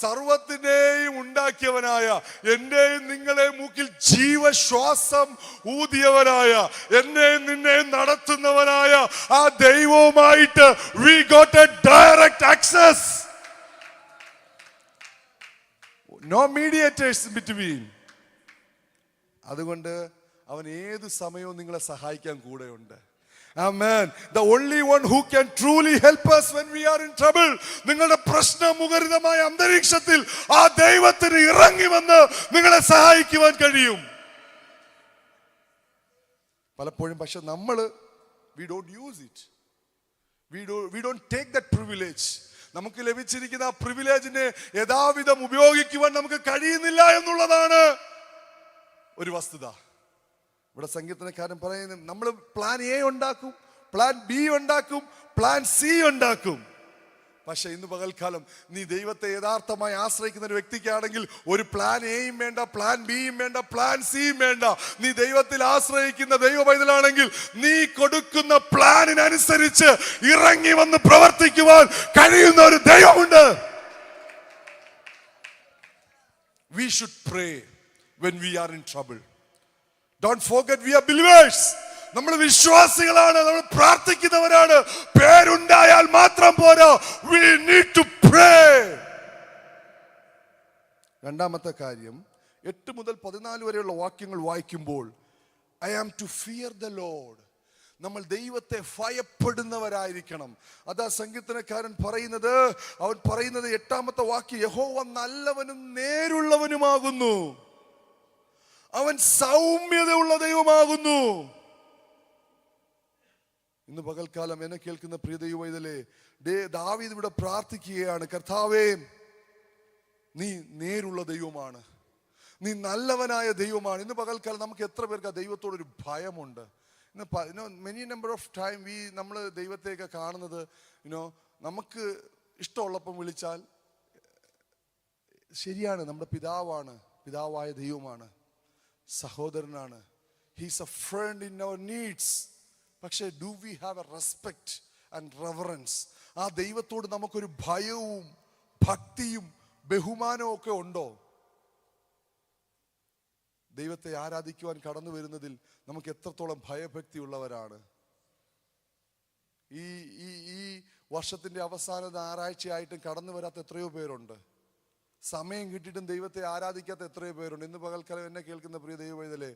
A: സർവത്തിനെയും ഉണ്ടാക്കിയവനായ, എന്റെയും നിങ്ങളെയും മൂക്കിൽ ജീവശ്വാസം ഊതിയവനായ, എന്നെയും നിന്നെയും നടത്തുന്നവനായ ആ ദൈവവുമായിട്ട് we got a direct access. No mediators between. അതുകൊണ്ട് അവൻ ഏത് സമയവും നിങ്ങളെ സഹായിക്കാൻ കൂടെയുണ്ട്. Amen. The only one who can truly help us when we are in trouble. നിങ്ങളുടെ പ്രശ്നമുഖരിതമായ അന്തരീക്ഷത്തിൽ ആ ദൈവത്തിന് ഇറങ്ങി വന്ന് നിങ്ങളെ സഹായിക്കുവാൻ കഴിയും. പലപ്പോഴും പക്ഷെ we don't use it. We don't take that privilege. നമുക്ക് ലഭിച്ചിരിക്കുന്ന ആ പ്രിവിലേജിനെ യഥാവിധം ഉപയോഗിക്കുവാൻ നമുക്ക് കഴിയുന്നില്ല എന്നുള്ളതാണ് ഒരു വസ്തുത. ഇവിടെ സംഗീതക്കാരൻ പറയുന്നത്, നമ്മൾ പ്ലാൻ എ ഉണ്ടാക്കും, പ്ലാൻ ബി ഉണ്ടാക്കും, പ്ലാൻ സി ഉണ്ടാക്കും. പക്ഷെ ഇന്ന് പകൽക്കാലം നീ ദൈവത്തെ യഥാർത്ഥമായി ആശ്രയിക്കുന്ന ഒരു വ്യക്തിക്കാണെങ്കിൽ ഒരു പ്ലാൻ എയും വേണ്ട, പ്ലാൻ ബിയും വേണ്ട, പ്ലാൻ സിയും വേണ്ട. നീ ദൈവത്തിൽ ആശ്രയിക്കുന്ന ദൈവ പൈതലാണെങ്കിൽ നീ കൊടുക്കുന്ന പ്ലാനിനനുസരിച്ച് ഇറങ്ങി വന്ന് പ്രവർത്തിക്കുവാൻ കഴിയുന്ന ഒരു ദൈവമുണ്ട്. We should pray when we are in trouble. Don't forget we are believers. നമ്മൾ വിശ്വാസികളാണ്, നമ്മൾ പ്രാർത്ഥിക്കുന്നവരാണ്. പേരുണ്ടായാൽ മാത്രം പോരാ, we need to pray. രണ്ടാമത്തെ കാര്യം, 8 മുതൽ 14 വരെയുള്ള വാക്യങ്ങൾ വായിക്കുമ്പോൾ I am to fear the Lord. നമ്മൾ ദൈവത്തെ ഭയപ്പെടുന്നവരായിരിക്കണം. അതാ സംഗീതക്കാരൻ പറയുന്നത്. അവൻ പറയുന്നത് 8ാമത്തെ വാക്യം, യഹോവ നല്ലവനും നേരുള്ളവനുമാകുന്നു, അവൻ സൗമ്യതയുള്ള ദൈവമാകുന്നു. ഇന്ന് പകൽക്കാലം എന്നെ കേൾക്കുന്ന പ്രിയ ദൈവമൈതലേ, ദാവീദ് ഇവിടെ പ്രാർത്ഥിക്കുകയാണ്, കർത്താവേ നീ നേരുള്ള ദൈവമാണ്, നീ നല്ലവനായ ദൈവമാണ്. ഇന്ന് പകൽക്കാലം നമുക്ക് എത്ര പേർക്ക് ആ ദൈവത്തോടൊരു ഭയമുണ്ട്? മെനി നമ്പർ ഓഫ് ടൈം നമ്മൾ ദൈവത്തെയൊക്കെ കാണുന്നത് നമുക്ക് ഇഷ്ടമുള്ളപ്പം വിളിച്ചാൽ ശരിയാണ്, നമ്മുടെ പിതാവാണ്, പിതാവായ ദൈവമാണ്, സഹോദരനാണ്. He's a friend in our needs. പക്ഷേ do we have a respect and reverence? ആ ദൈവത്തോട് നമുക്കൊരു ഭയവും ഭക്തിയും ബഹുമാനവും ഒക്കെ ഉണ്ടോ? ദൈവത്തെ ആരാധിക്കുവാൻ കടന്നു വരുന്നതിൽ നമുക്ക് എത്രത്തോളം ഭയഭക്തി ഉള്ളവരാണ്? ഈ വർഷത്തിന്റെ അവസാന ഞായറാഴ്ചയായിട്ടും കടന്നു വരാത്ത എത്രയോ പേരുണ്ട്. സമയം കിട്ടിയിട്ടും ദൈവത്തെ ആരാധിക്കാത്ത എത്രയോ പേരുണ്ട്. ഇന്ന് പകൽക്കാലം എന്നെ കേൾക്കുന്ന പ്രിയ ദൈവമൈതലേ,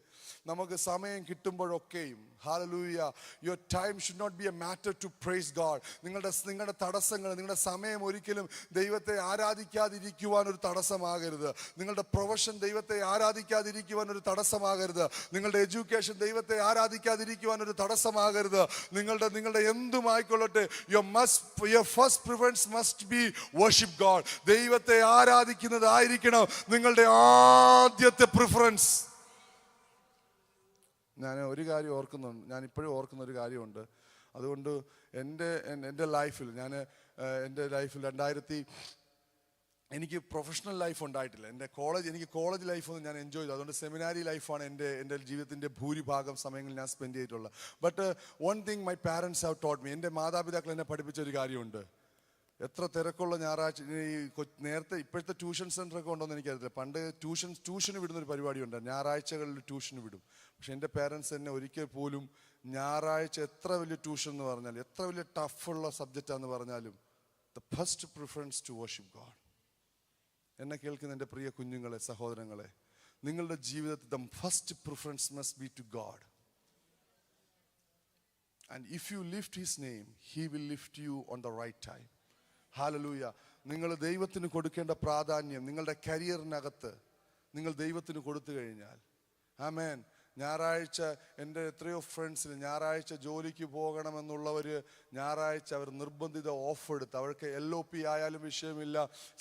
A: നമുക്ക് സമയം കിട്ടുമ്പോഴൊക്കെയും hallelujah, your time should not be a matter to praise God. നിങ്ങളുടെ തടസ്സങ്ങൾ, നിങ്ങളുടെ സമയം ഒരിക്കലും ദൈവത്തെ ആരാധിക്കാതിരിക്കുവാൻ ഒരു തടസ്സമാകരുത്. നിങ്ങളുടെ പ്രൊഫഷൻ ദൈവത്തെ ആരാധിക്കാതിരിക്കുവാൻ ഒരു തടസ്സമാകരുത്. നിങ്ങളുടെ എഡ്യൂക്കേഷൻ ദൈവത്തെ ആരാധിക്കാതിരിക്കുവാൻ ഒരു തടസ്സമാകരുത്. നിങ്ങളുടെ എന്തുമായിക്കൊള്ളട്ടെ, your first preference must be worship God. ദൈവത്തെ ആരാധിക്കുന്നതായിരിക്കണം നിങ്ങളുടെ ആദ്യത്തെ പ്രിഫറൻസ്. ഞാൻ ഒരു കാര്യം ഓർക്കുന്നുണ്ട്, ഞാൻ ഇപ്പോഴും ഓർക്കുന്ന ഒരു കാര്യമുണ്ട്. അതുകൊണ്ട് എൻ്റെ ലൈഫിൽ എൻ്റെ ലൈഫിൽ എനിക്ക് പ്രൊഫഷണൽ ലൈഫ് ഉണ്ടായിട്ടില്ല. എനിക്ക് കോളേജ് ലൈഫൊന്നും ഞാൻ എൻജോയ് ചെയ്തു. അതുകൊണ്ട് സെമിനാരി ലൈഫാണ് എൻ്റെ ജീവിതത്തിൻ്റെ ഭൂരിഭാഗം സമയങ്ങളിൽ ഞാൻ സ്പെൻഡ് ചെയ്തിട്ടുള്ളത്. But one thing my parents have taught me, എൻ്റെ മാതാപിതാക്കൾ എന്നെ പഠിപ്പിച്ച ഒരു കാര്യമുണ്ട്. എത്ര തിരക്കുള്ള ഞായറാഴ്ച, നേരത്തെ ഇപ്പോഴത്തെ ട്യൂഷൻ സെൻ്ററൊക്കെ ഉണ്ടോയെന്ന് എനിക്കറിയില്ല. പണ്ട് ട്യൂഷന് വിടുന്നൊരു പരിപാടിയുണ്ട്, ഞായറാഴ്ചകളിൽ ട്യൂഷന് വിടും. പക്ഷെ എൻ്റെ പാരൻസ് എന്നെ ഒരിക്കൽ പോലും ഞായറാഴ്ച എത്ര വലിയ ട്യൂഷൻ എന്ന് പറഞ്ഞാലും, എത്ര വലിയ ടഫുള്ള സബ്ജക്റ്റാന്ന് പറഞ്ഞാലും, the first preference to worship God. എന്നെ കേൾക്കുന്ന എൻ്റെ പ്രിയ കുഞ്ഞുങ്ങളെ, സഹോദരങ്ങളെ, നിങ്ങളുടെ ജീവിതത്തിൽ the first preference must be to God. And if you lift his name, he will lift you on the right time. Hallelujah. നിങ്ങൾ ദൈവത്തിന് കൊടുക്കേണ്ട പ്രാധാന്യം നിങ്ങളുടെ കരിയറിനകത്ത് നിങ്ങൾ ദൈവത്തിന് കൊടുത്തു കഴിഞ്ഞാൽ, ആമേൻ. ഞായറാഴ്ച എൻ്റെ എത്രയോ ഫ്രണ്ട്സിന് ഞായറാഴ്ച ജോലിക്ക് പോകണമെന്നുള്ളവർ ഞായറാഴ്ച അവർ നിർബന്ധിത ഓഫ് എടുത്ത്, അവർക്ക് LOP ആയാലും വിഷയമില്ല,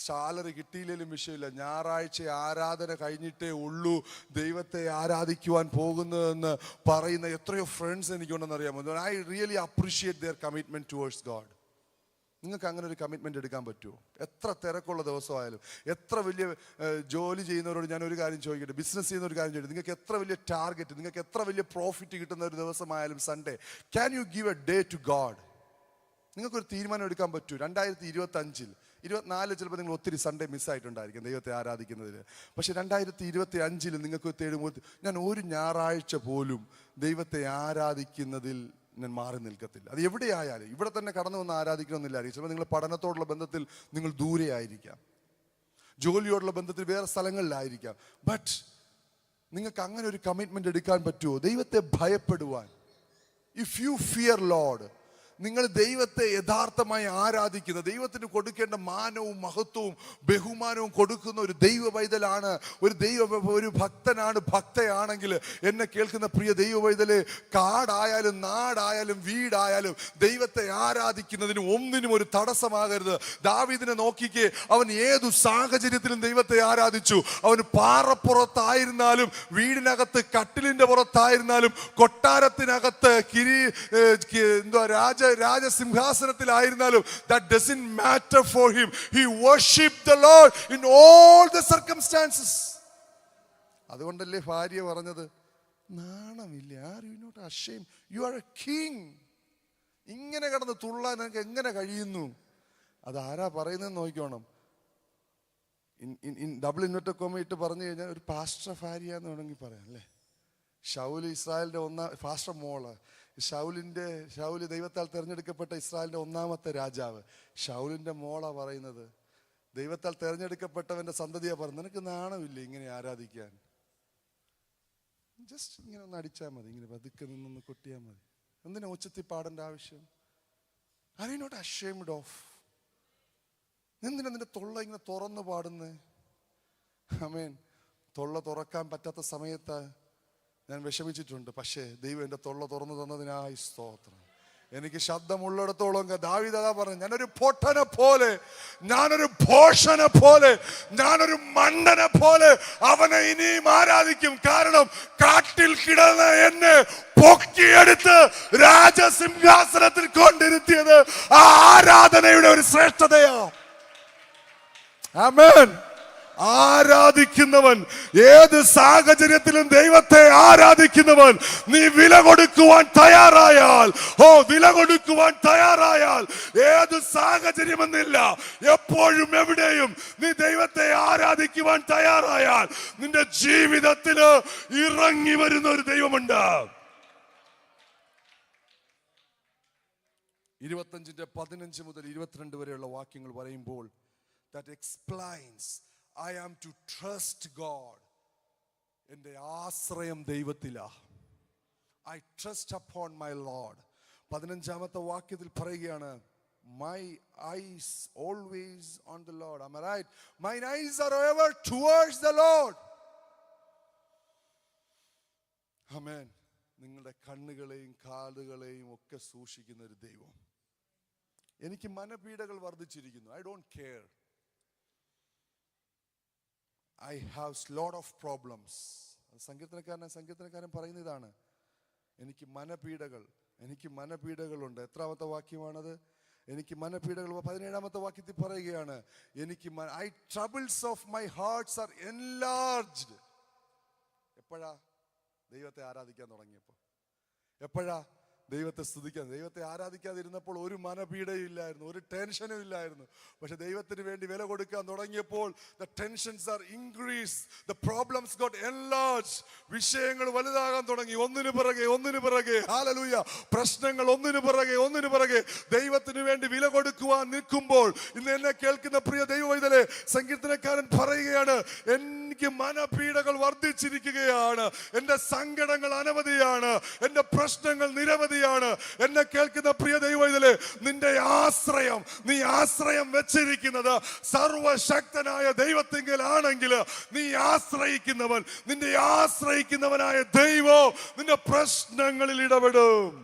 A: സാലറി കിട്ടിയില്ലെങ്കിലും വിഷയമില്ല, ഞായറാഴ്ച ആരാധന കഴിഞ്ഞിട്ടേ ഉള്ളൂ ദൈവത്തെ ആരാധിക്കുവാൻ പോകുന്നതെന്ന് പറയുന്ന എത്രയോ ഫ്രണ്ട്സ് എനിക്കുണ്ടെന്ന് അറിയാമോ. I really appreciate their commitment towards God. നിങ്ങൾക്ക് അങ്ങനെ ഒരു കമ്മിറ്റ്മെൻറ്റ് എടുക്കാൻ പറ്റുമോ? എത്ര തിരക്കുള്ള ദിവസമായാലും, എത്ര വലിയ ജോലി ചെയ്യുന്നവരോട് ഞാൻ ഒരു കാര്യം ചോദിക്കട്ടെ, ബിസിനസ് ചെയ്യുന്ന ഒരു കാര്യം ചോദിക്കട്ടെ, നിങ്ങൾക്ക് എത്ര വലിയ ടാർഗറ്റ്, നിങ്ങൾക്ക് എത്ര വലിയ പ്രോഫിറ്റ് കിട്ടുന്ന ഒരു ദിവസമായാലും Sunday, can you give a day to God? നിങ്ങൾക്കൊരു തീരുമാനം എടുക്കാൻ പറ്റൂ. 2025 24 ചിലപ്പോൾ നിങ്ങൾ ഒത്തിരി സൺഡേ മിസ്സായിട്ടുണ്ടായിരിക്കും ദൈവത്തെ ആരാധിക്കുന്നതിൽ. പക്ഷെ 2025 നിങ്ങൾക്ക് തേടുമ്പോൾ, ഞാൻ ഒരു ഞായറാഴ്ച പോലും ദൈവത്തെ ആരാധിക്കുന്നതിൽ ഞാൻ മാറി നിൽക്കത്തില്ല. അത് എവിടെയായാലും, ഇവിടെ തന്നെ കടന്നു വന്ന് ആരാധിക്കണമെന്നില്ലായിരിക്കും. ചിലപ്പോൾ നിങ്ങൾ പഠനത്തോടുള്ള ബന്ധത്തിൽ നിങ്ങൾ ദൂരെ ആയിരിക്കാം, ജോലിയോടുള്ള ബന്ധത്തിൽ വേറെ സ്ഥലങ്ങളിലായിരിക്കാം. ബട്ട് നിങ്ങൾക്ക് അങ്ങനെ ഒരു കമ്മിറ്റ്മെന്റ് എടുക്കാൻ പറ്റുമോ? ദൈവത്തെ ഭയപ്പെടുവാൻ. ഇഫ് യു ഫിയർ ലോർഡ്, നിങ്ങൾ ദൈവത്തെ യഥാർത്ഥമായി ആരാധിക്കുന്ന, ദൈവത്തിന് കൊടുക്കേണ്ട മാനവും മഹത്വവും ബഹുമാനവും കൊടുക്കുന്ന ഒരു ദൈവ പൈതലാണ്, ഒരു ഭക്തനാണ്, ഭക്തയാണെങ്കിൽ എന്നെ കേൾക്കുന്ന പ്രിയ ദൈവ പൈതല്, കാടായാലും നാടായാലും വീടായാലും ദൈവത്തെ ആരാധിക്കുന്നതിന് ഒന്നിനും ഒരു തടസ്സമാകരുത്. ദാവീദിനെ നോക്കിക്കേ, അവൻ ഏതു സാഹചര്യത്തിലും ദൈവത്തെ ആരാധിച്ചു. അവന് പാറപ്പുറത്തായിരുന്നാലും, വീടിനകത്ത് കട്ടിലിന്റെ പുറത്തായിരുന്നാലും, കൊട്ടാരത്തിനകത്ത് രാജസിംഹാസനത്തിലായിരുന്നാലും, that doesn't matter for him. He worshiped the Lord in all the circumstances. അതുകൊണ്ടല്ലേ ഭാര്യ പറഞ്ഞത്, നാണമില്ല, are you not ashamed? You are a king. ഇങ്ങനെ കിടന്ന് തുള്ളാൻ എനിക്ക് എങ്ങനെ കഴിയുന്നു? അത് ആരാ പറയുന്നതെന്ന് നോക്കിക്കോണം. ഡബിൾ ഇൻവെർട്ടഡ് കോമ ഇട്ട് പറഞ്ഞു കഴിഞ്ഞാൽ ഒരു പാസ്റ്റർ ഭാര്യ എന്ന് വേണമെങ്കിൽ പറയാം അല്ലേ. ശൗൽ ഇസ്രായേലിന്റെ പാസ്റ്റർ മോള്, ശൗല് ദൈവത്താൽ തിരഞ്ഞെടുക്കപ്പെട്ട ഇസ്രായേലിന്റെ ഒന്നാമത്തെ രാജാവ്. ശൗലിന്റെ മോളാ പറയുന്നത്, ദൈവത്താൽ തിരഞ്ഞെടുക്കപ്പെട്ടവന്റെ സന്തതിയാ പറയുന്നത്, നിനക്ക് നാണമില്ലേ ഇങ്ങനെ ആരാധിക്കാൻ? ജസ്റ്റ് ഇങ്ങനെ ഒന്ന് അടിച്ചാൽ മതി, ഇങ്ങനെ പതുക്കെ നിന്നൊന്ന് കൊട്ടിയാൽ മതി. എന്തിനാ ഉച്ചത്തിൽ പാടേണ്ട ആവശ്യം? Are you not ashamed of? എന്തിനാ നിന്റെ തൊള്ള ഇങ്ങനെ തുറന്ന് പാടുന്നേ? ആമേൻ. തൊള്ള തുറക്കാൻ പറ്റാത്ത സമയത്ത് ഞാൻ വിഷമിച്ചിട്ടുണ്ട്. പക്ഷേ ദൈവം എൻ്റെ തൊള്ള തുറന്നു തന്നതിനായി സ്തോത്രം. എനിക്ക് ശബ്ദമുള്ളിടത്തോളം ദാവീദ് അതാ പറഞ്ഞു, ഞാനൊരു പൊട്ടനെ പോലെ, ഞാനൊരു ഭോഷനെ പോലെ, ഞാനൊരു മണ്ടനെ പോലെ അവനെ ഇനിയും ആരാധിക്കും. കാരണം കാട്ടിൽ കിടന്ന് എന്നെ പൊക്കിയെടുത്ത് രാജസിംഹാസനത്തിൽ കൊണ്ടിരുത്തിയത് ആ ആരാധനയുടെ ഒരു ശ്രേഷ്ഠതയാ. ആമേൻ. ആരാധിക്കുന്നവൻ, ഏത് സാഹചര്യത്തിലും ദൈവത്തെ ആരാധിക്കുന്നവൻ, നീ വില കൊടുക്കുവാൻ തയ്യാറായാൽ, വില കൊടുക്കുവാൻ തയ്യാറായാൽ, ഏത് സാഹചര്യമെന്നില്ല, എപ്പോഴും എവിടെയും നീ ദൈവത്തെ ആരാധിക്കുവാൻ തയ്യാറായാൽ, നിന്റെ ജീവിതത്തിന് ഇറങ്ങി വരുന്ന ഒരു ദൈവമുണ്ട്. 25 മുതൽ 22 വരെയുള്ള വാക്യങ്ങൾ പറയുമ്പോൾ, that explains I am to trust God. എൻ്റെ ആശ്രയം ദൈവത്തിലാ. I trust upon my Lord. 15ാമത്തെ വാക്യത്തിൽ പറയുകയാണ്, my eyes always on the Lord. Am I right? Mine eyes are ever towards the Lord. Amen. നിങ്ങളുടെ കണ്ണുകളെയും കാതുകളെയും ഒക്കെ സൂക്ഷിക്കുന്ന ഒരു ദൈവം. എനിക്ക് മനപീഡകൾ വർദ്ധിച്ചിരിക്കുന്നു. I don't care. I have lot of problems. സങ്കീർത്തനക്കാരൻ പറയുന്ന ഇതാണ്, എനിക്ക് മനപീഡകളുണ്ട്. എത്രാമത്തെ വാക്യമാണത്? എനിക്ക് മനപീഡകൾ 17-ാമത്തെ വാക്യത്തിൽ പറയുകയാണ്, എനിക്ക് I troubles of my hearts are enlarged. എപ്പോഴാ? ദൈവത്തെ ആരാധിക്കാൻ തുടങ്ങിയപ്പോൾ. എപ്പോഴാ? ദൈവത്തെ സ്തുതിക്കാൻ. ദൈവത്തെ ആരാധിക്കാതിരുന്നപ്പോൾ ഒരു മനപീഡയും ഇല്ലായിരുന്നു, ഒരു ടെൻഷനും ഇല്ലായിരുന്നു. പക്ഷെ ദൈവത്തിന് വേണ്ടി വില കൊടുക്കാൻ തുടങ്ങിയപ്പോൾ the tensions are increased, the problems got enlarged. വിഷയങ്ങൾ വലുതാകാൻ തുടങ്ങി, ഒന്നിനു പിറകെ. ഹല്ലേലൂയ. പ്രശ്നങ്ങൾ ഒന്നിനു പിറകെ ദൈവത്തിന് വേണ്ടി വില കൊടുക്കുവാൻ നിൽക്കുമ്പോൾ, ഇന്ന് എന്നെ കേൾക്കുന്ന പ്രിയ ദൈവവൈതലേ, സങ്കീർത്തനക്കാരൻ പറയുകയാണ്, എനിക്ക് മനപീഡകൾ വർദ്ധിച്ചിരിക്കുകയാണ്, എന്റെ സങ്കടങ്ങൾ അനവധിയാണ്, എന്റെ പ്രശ്നങ്ങൾ നിരവധി. എന്നെ കേൾക്കുന്ന പ്രിയ ദൈവവൈതലേ, നിന്റെ ആശ്രയം, നീ ആശ്രയം വെച്ചിരിക്കുന്നത് സർവശക്തനായ ദൈവത്തിങ്കലാണെങ്കിൽ, നീ ആശ്രയിക്കുന്നവൻ, നിന്റെ ആശ്രയിക്കുന്നവനായ ദൈവം നിന്റെ പ്രശ്നങ്ങളിൽ ഇടപെടും.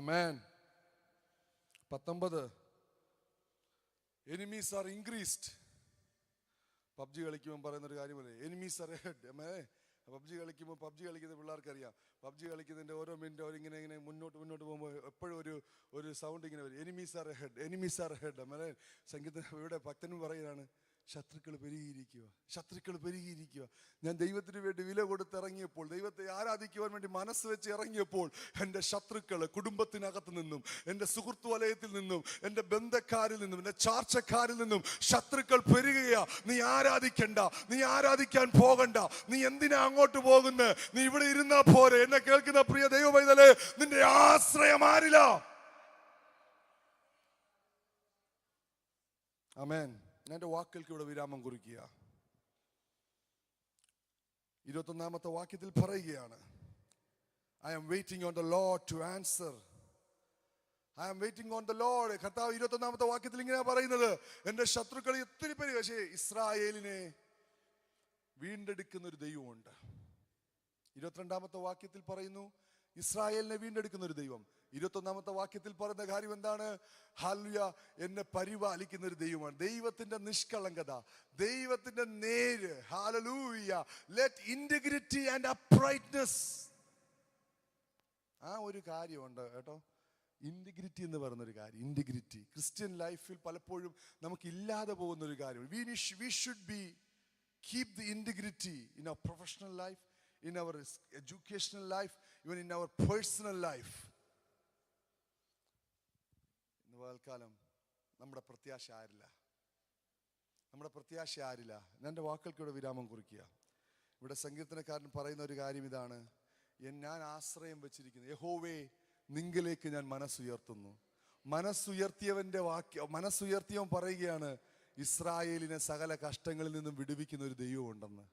A: ആമേൻ. 19 enemies are increased. പബ്ജി കളിക്കുമ്പോൾ പറയുന്നൊരു കാര്യമല്ലേ, enemies are ahead. പബ്ജി കളിക്കുന്ന പിള്ളേർക്കറിയാം, പബ്ജി കളിക്കുന്നതിൻ്റെ ഓരോ മിനിറ്റ് അവരിങ്ങനെ മുന്നോട്ട് പോകുമ്പോൾ എപ്പോഴും ഒരു സൗണ്ട് ഇങ്ങനെ വരും, എനിമീസ് ആർ ഹെഡ്. അങ്ങനെ സംഗീത ഇവിടെ ഭക്തനും പറയുകയാണ്, ശത്രുക്കൾ പെരുകിയിരിക്കുക. ഞാൻ ദൈവത്തിന് വേണ്ടി വില കൊടുത്തിറങ്ങിയപ്പോൾ, ദൈവത്തെ ആരാധിക്കുവാൻ വേണ്ടി മനസ്സ് വെച്ച് ഇറങ്ങിയപ്പോൾ, എൻ്റെ ശത്രുക്കൾ കുടുംബത്തിനകത്ത് നിന്നും, എൻ്റെ സുഹൃത്തു വലയത്തിൽ നിന്നും, എൻ്റെ ബന്ധക്കാരിൽ നിന്നും, എൻ്റെ ചാർച്ചക്കാരിൽ നിന്നും ശത്രുക്കൾ പെരുകുകയാ. നീ ആരാധിക്കണ്ട, നീ ആരാധിക്കാൻ പോകണ്ട, നീ എന്തിനാ അങ്ങോട്ട് പോകുന്നത്, നീ ഇവിടെ ഇരുന്നാ പോരെ. എന്നെ കേൾക്കുന്ന പ്രിയ ദൈവവൈതലേ, നിന്റെ ആശ്രയം ആരില? ആമേൻ. ഞാൻ എൻ്റെ വാക്കുകൾക്ക് ഇവിടെ വിരാമം കുറിക്കുക. 21-ാമത്തെ വാക്യത്തിൽ പറയുകയാണ്, I am waiting on the Lord to answer. I am waiting on the Lord. കർത്താവ് 21-ാമത്തെ വാക്യത്തിൽ ഇങ്ങനെ പറയുന്നത്, എൻ്റെ ശത്രുക്കൾ ഒത്തിരി പേര്, പക്ഷേ ഇസ്രായേലിനെ വീണ്ടെടുക്കുന്ന ഒരു ദൈവമുണ്ട്. 22-ാമത്തെ വാക്യത്തിൽ പറയുന്നു, ഇസ്രായേലിനെ വീണ്ടെടുക്കുന്ന ഒരു ദൈവം. 21-ാമത്തെ വാക്യത്തിൽ പറയുന്ന കാര്യം എന്താണ്? ഹല്ലേലൂയ, എന്നെ പരിപാലിക്കുന്ന ഒരു ദൈവമാണ്. ദൈവത്തിന്റെ നിഷ്കളങ്കത, ദൈവത്തിന്റെ നേര്. Hallelujah. Let integrity and uprightness. ആ ഒരു കാര്യമുണ്ട് കേട്ടോ, ഇന്റഗ്രിറ്റി എന്ന് പറയുന്നൊരു കാര്യം. ഇന്റഗ്രിറ്റി ക്രിസ്ത്യൻ ലൈഫിൽ പലപ്പോഴും നമുക്ക് ഇല്ലാതെ പോകുന്ന ഒരു കാര്യം. We should keep the integrity in our professional life, in our educational life, even in our personal life. ഇന്ന് പകൽക്കാലം നമ്മുടെ പ്രത്യാശ ആരില്ല. ഞാൻ എൻ്റെ വാക്കുകൾക്കിവിടെ വിരാമം കുറിക്കുക. ഇവിടെ സങ്കീർത്തനക്കാരൻ പറയുന്ന ഒരു കാര്യം ഇതാണ്, ഞാൻ ആശ്രയം വെച്ചിരിക്കുന്നു, യഹോവേ നിങ്കലേക്ക് ഞാൻ മനസ്സുയർത്തുന്നു. മനസ്സുയർത്തിയവൻ പറയുകയാണ്, ഇസ്രായേലിനെ സകല കഷ്ടങ്ങളിൽ നിന്നും വിടുവിക്കുന്ന ഒരു ദൈവമുണ്ടെന്ന്.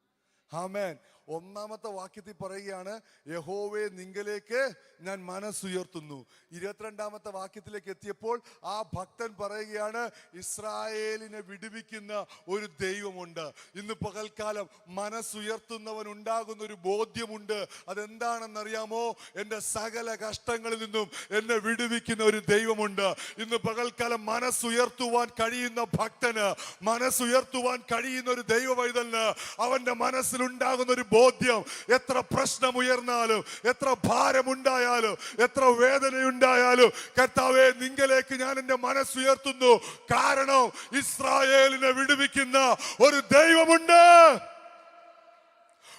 A: ആമേൻ. 1-ാമത്തെ വാക്യത്തിൽ പറയുകയാണ്, യഹോവേ നിങ്കലേക്ക് ഞാൻ മനസ്സുയർത്തുന്നു. 22-ാമത്തെ വാക്യത്തിലേക്ക് എത്തിയപ്പോൾ ആ ഭക്തൻ പറയുകയാണ്, ഇസ്രായേലിനെ വിടുവിക്കുന്ന ഒരു ദൈവമുണ്ട്. ഇന്ന് പകൽക്കാലം മനസ്സുയർത്തുന്നവൻ ഉണ്ടാകുന്ന ഒരു ബോധ്യമുണ്ട്. അതെന്താണെന്നറിയാമോ? എൻ്റെ സകല കഷ്ടങ്ങളിൽ നിന്നും എന്നെ വിടുവിക്കുന്ന ഒരു ദൈവമുണ്ട്. ഇന്ന് പകൽക്കാലം മനസ്സുയർത്തുവാൻ കഴിയുന്ന ഭക്തന്, മനസ്സുയർത്തുവാൻ കഴിയുന്ന ഒരു ദൈവവൈതലിന് അവന്റെ മനസ്സിലുണ്ടാകുന്ന ഒരു ബോധ്യം, എത്ര പ്രശ്നം ഉയർന്നാലും, എത്ര ഭാരമുണ്ടായാലും, എത്ര വേദനയുണ്ടായാലും, കർത്താവേ നിങ്കലേക്ക് ഞാൻ എൻ്റെ മനസ്സുയർത്തുന്നു. കാരണം ഇസ്രായേലിനെ വിടുവിക്കുന്ന ഒരു ദൈവമുണ്ട്,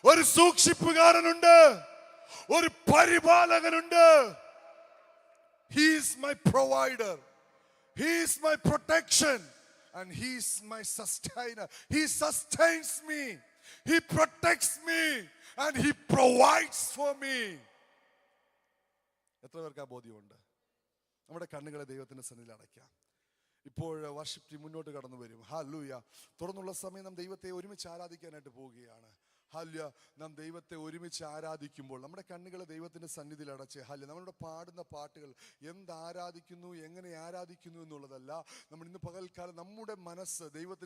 A: ഒരു സൂക്ഷിപ്പുകാരനുണ്ട്, ഒരു പരിപാലകനുണ്ട്. He is my provider, He is my protection, and He is my sustainer. He sustains me, He protects me, and He provides for me. എത്ര പേർക്ക് ആ ബോധ്യമുണ്ട്? നമ്മുടെ കണ്ണുകളെ ദൈവത്തിന്റെ സന്നിധിയിൽ അടയ്ക്കാം. ഇപ്പോൾ വർഷിപ്പ് ടീം മുന്നോട്ട് കടന്നു വരും. ഹല്ലേലൂയ. തുടർന്നുള്ള സമയം നാം ദൈവത്തെ ഒരുമിച്ച് ആരാധിക്കാനായിട്ട് പോവുകയാണ്. ഹല്ലേലൂയ. നാം ദൈവത്തെ ഒരുമിച്ച് ആരാധിക്കുമ്പോൾ നമ്മുടെ കണ്ണുകളെ ദൈവത്തിന്റെ സന്നിധിയിൽ അടച്ച്, ഹല്ലേലൂയ, നമ്മളുടെ പാടുന്ന പാട്ടുകൾ എന്ത് ആരാധിക്കുന്നു, എങ്ങനെ ആരാധിക്കുന്നു എന്നുള്ളതല്ല. നമ്മൾ ഇന്ന് പകൽക്കാലം നമ്മുടെ മനസ്സ് ദൈവത്തിന്